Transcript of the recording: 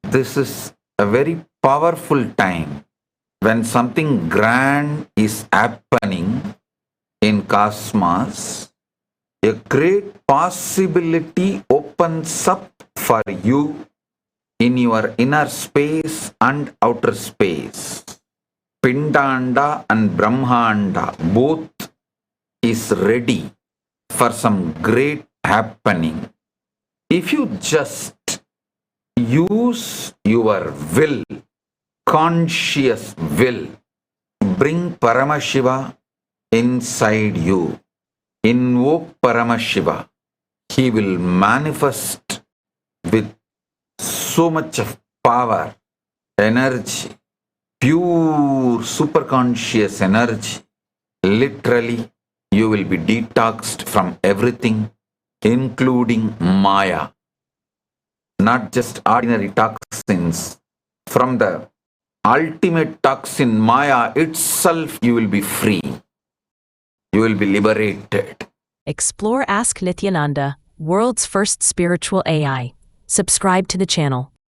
This is a very powerful time when something grand is happening in cosmos. A great possibility opens up for you in your inner space and outer space. Pindanda and Brahmanda both is ready for some great happening. If you just use your will, conscious will, bring Paramashiva inside you. Invoke Paramashiva. He will manifest with so much of power, energy, pure superconscious energy. Literally, you will be detoxed from everything, including Maya. Not just ordinary toxins. From the ultimate toxin, Maya itself, you will be free. You will be liberated. Explore Ask Nityananda, world's first spiritual AI. Subscribe to the channel.